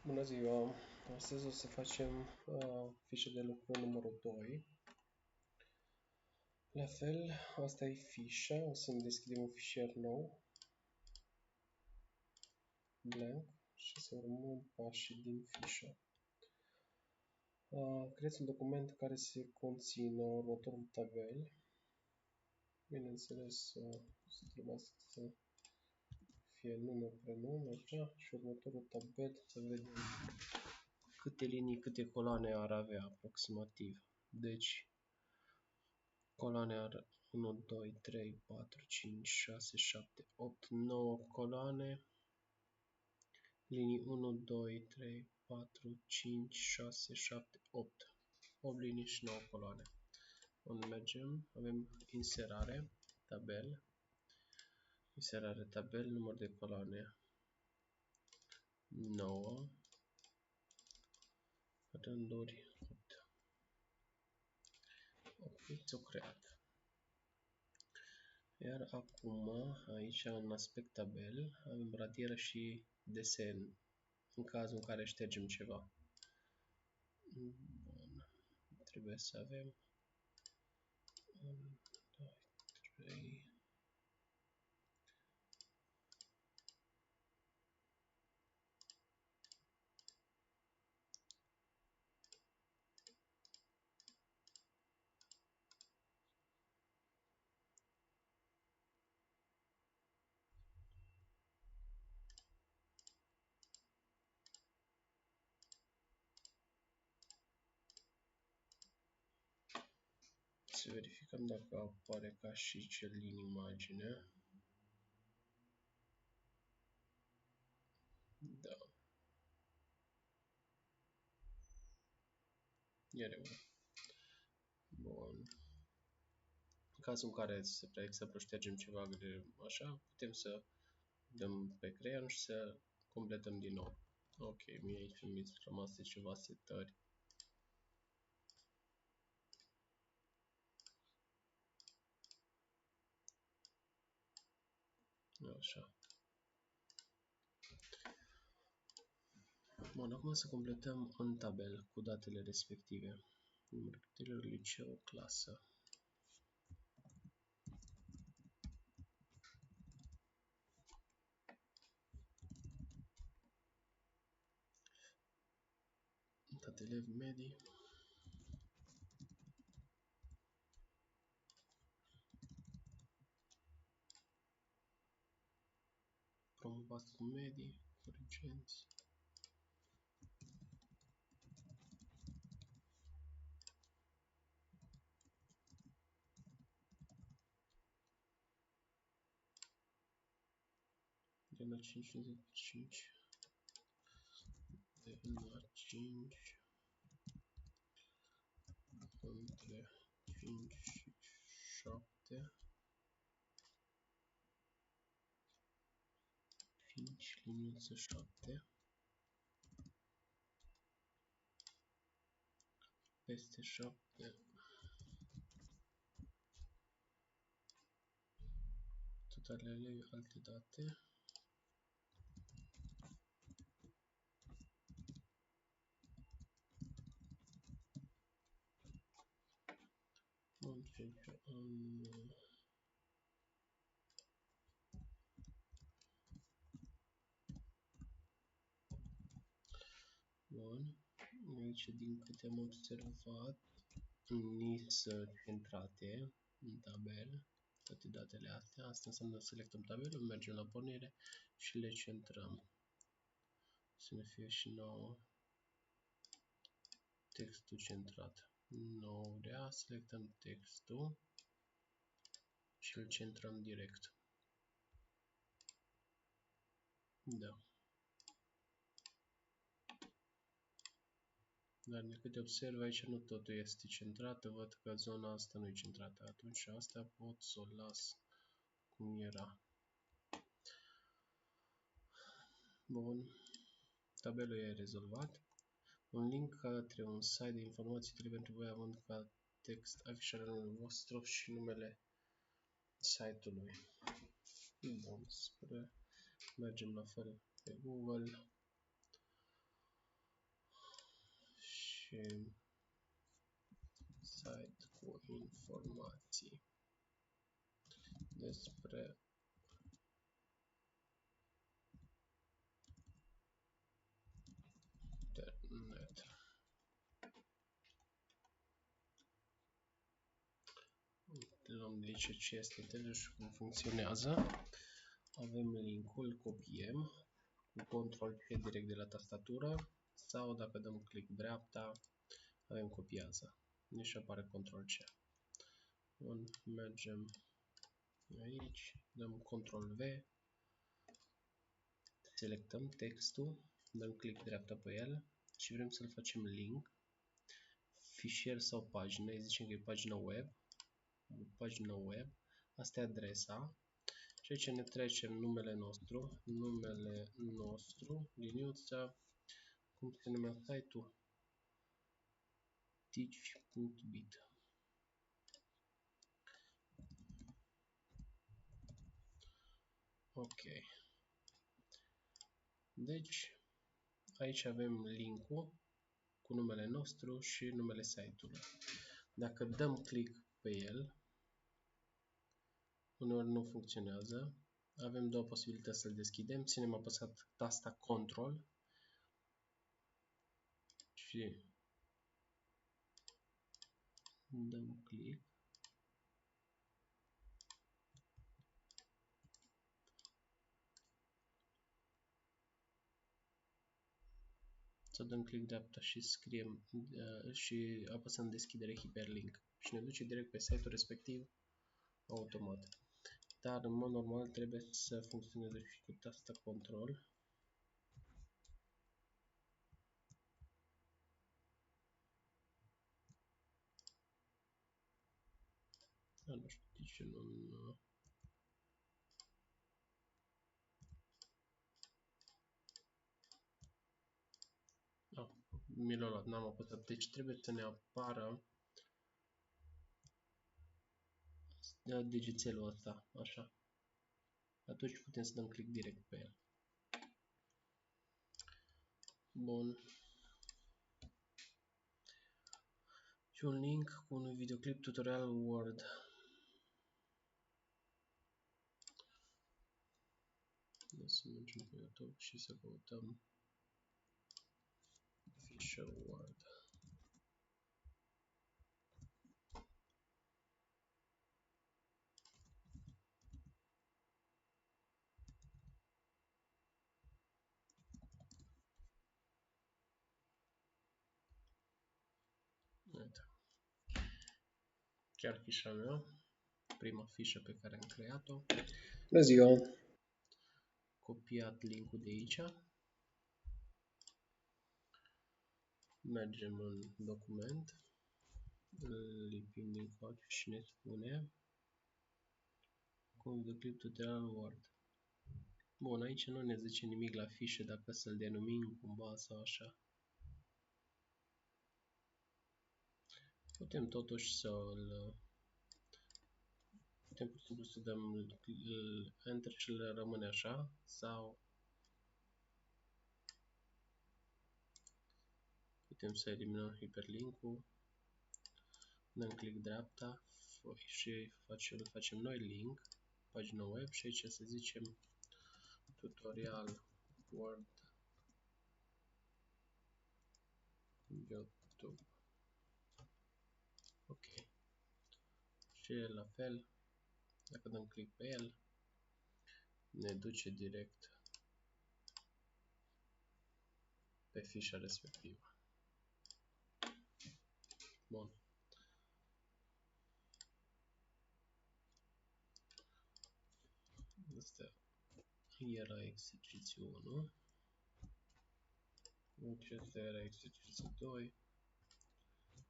Bună ziua! Astăzi o să facem fișa de lucru numărul 2. La fel, asta e fișa, o să ne deschidem un fișier nou, blank, și să urmăm pașii din fișă. Creați un document care se conțină următorul tabel. Bineînțeles, trebuie să fie nume, prenume, așa, și următorul tabel să vedem câte linii, câte coloane ar avea aproximativ. Deci, coloane are 1, 2, 3, 4, 5, 6, 7, 8, 9 coloane. Linii 1, 2, 3, 4, 5, 6, 7, 8. 8 linii și 9 coloane. Unde mergem? Avem inserare, tabel. Inserare, tabel, număr de coloane 9. Rânduri 8. Ok, ți-o creat. Iar acum, aici, în aspect tabel, avem radieră și desen, în cazul în care ștergem ceva. Bun. Trebuie să avem 1, 2, 3. Să verificăm dacă apare ca și cel din imagine. Da. E regulă. Bun. În cazul în care, spre exemplu, ștergem ceva așa, putem să dăm pe creion și să completăm din nou. Ok, mie aici mi-au rămas ceva setări. Așa. Bun, acum să completăm în tabel cu datele respective. Numărul copilor, liceu, clasă. Date elevi medii. Promovați cu medii, corigenți. De la 5 de 5. De la 5. Între 5 și 7. 5 liniuță 7. Peste 7. Totalele alte date. Bun. Aici, din câte am observat, sunt centrate în tabel toate datele astea. Asta înseamnă selectăm tabelul, mergem la pornire și le centrăm. Să ne fie și nouă textul centrat. Nou rea, selectăm textul și îl centrăm direct. Da. Dar de câte observ aici nu totul este centrată, văd că zona asta nu e centrată. Atunci asta pot să o las cum era. Bun. Tabelul e rezolvat. Un link către un site de informații utile pentru voi, având ca text afișarea numelui vostru și numele site-ului. Bun, mergem la fel pe Google. și site cu informații despre internet. Luăm de aici ce este internet și cum funcționează. Avem linkul, copiem cu Ctrl-C direct de la tastatură sau dacă dăm click dreapta avem copiază. Deci apare Ctrl-C. Mergem aici, dăm Ctrl-V, selectăm textul, dăm click dreapta pe el și vrem să-l facem link, fișier sau pagină, îi zicem că e pagina web, asta e adresa și aici ne trecem numele nostru, liniuța, cum se numea site-ul? teach.bit. Ok. Deci, aici avem linkul cu numele nostru și numele site-ului. Dacă dăm click pe el, uneori nu funcționează. Avem două posibilități să-l deschidem. Ținem apăsat tasta Ctrl și dăm click. Să dăm click dreapta și scriem și apăsăm deschidere hiperlink și ne duce direct pe site-ul respectiv automat. Dar în mod normal trebuie să funcționeze și cu tasta Ctrl. Nu știu de ce nu... mi l-a luat, n-am apăsat. Deci trebuie să ne apară degețelul ăsta, așa. Atunci putem să dăm click direct pe el. Bun. Și un link cu un videoclip tutorial Word. Să mergem pe YouTube și să căutăm fișă Word. Uite. Chiar fișa mea, prima fișă pe care am creat-o. Bună ziua! Copiat linkul de aici. Mergem în document. Îl lipim din coace și ne spune cu un videoclip tutorial Word. Bun, aici nu ne zice nimic la fișă dacă să-l denumim cumva sau așa. Putem totuși să-l... Putem pur și simplu să dăm Enter și le rămâne așa sau putem să eliminăm hiperlink-ul, dăm click dreapta și facem noi link, pagina web și aici să zicem tutorial Word YouTube. Ok. Și la fel, dacă dăm click pe el, ne duce direct pe fișa respectivă. Bun. Asta era exercițiul 1. Acesta era exercițiul 2.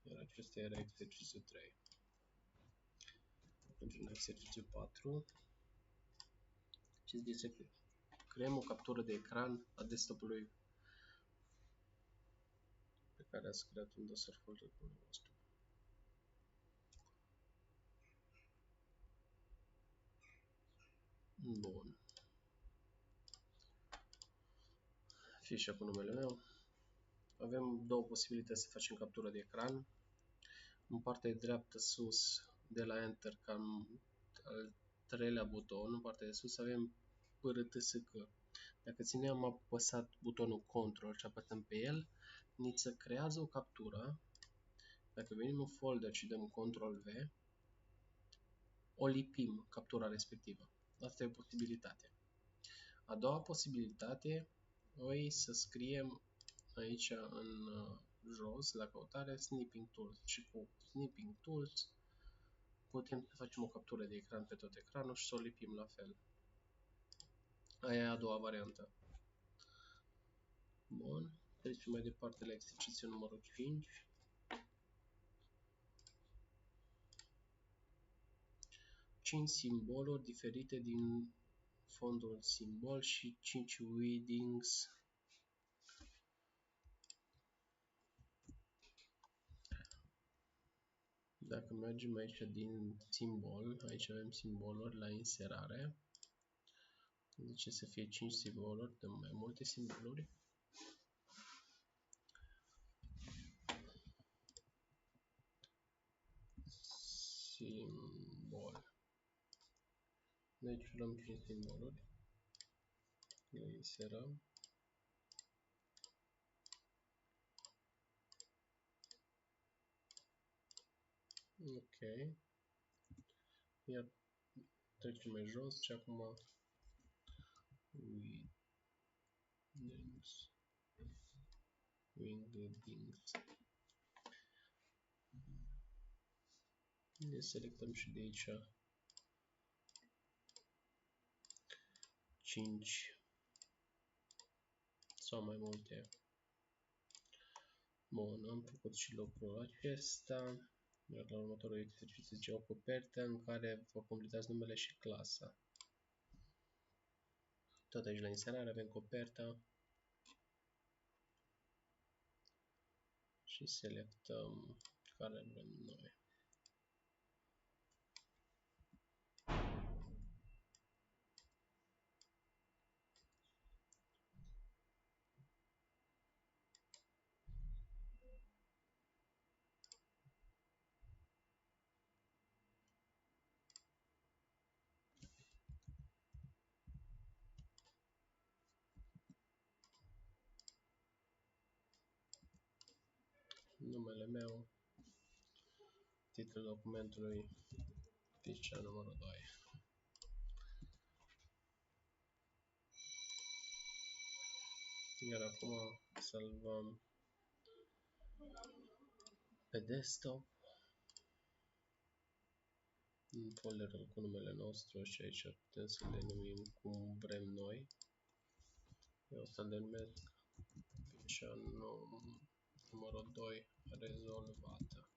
Iar acesta era exercițiul 3. Mergem la exercițiul 4. Ce zice? Creăm o captură de ecran a desktop-ului pe care ați creat un dosar folderul vostru. Bun. Fișa cu numele meu. avem două posibilități să facem captură de ecran. În partea dreaptă sus, de la Enter, cam al treilea buton, în partea de sus avem PRTSC. Dacă țineam apăsat butonul Control și apăsăm pe el, ni se creează o captură. Dacă venim în folder și dăm Ctrl-V, o lipim captura respectivă. Asta e o posibilitate. A doua posibilitate e să scriem aici în jos, la căutare, Snipping Tools. Și cu Snipping Tools putem să facem o captură de ecran pe tot ecranul și să o lipim la fel. Aia e a doua variantă. Bun. Trecem mai departe la exercițiul numărul 5. 5 simboluri diferite din fondul simbol și 5 weddings. Dacă mergem aici din simbol, aici avem simboluri la inserare. Zice să fie 5 simboluri, dăm mai multe simboluri. Simbol. Deci luăm 5 simboluri. Le inserăm. Ok. Iar trecem mai jos și acum Wingdings. Ne selectăm și de aici 5 sau mai multe. Bun, am făcut și lucrul acesta. Iar la următorul exercițiu zice o copertă în care vă completați numele și clasa. Tot aici la inserare avem coperta. Și selectăm care vrem noi. Numele meu, titlul documentului, fișa numărul 2. Iar acum salvăm pe desktop în folderul cu numele nostru și aici putem să le numim cum vrem noi. Eu o să le numesc fișa numărul 2 rezolvată.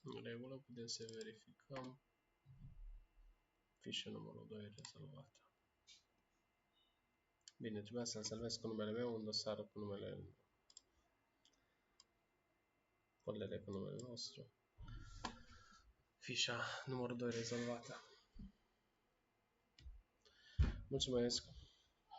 În regulă, putem să verificăm fișa numărul 2 rezolvată. Bine, trebuia să-l salvez cu numele meu, un dosar cu numele, foldere cu numele nostru. Fișa numărul 2 rezolvată. Mulțumesc!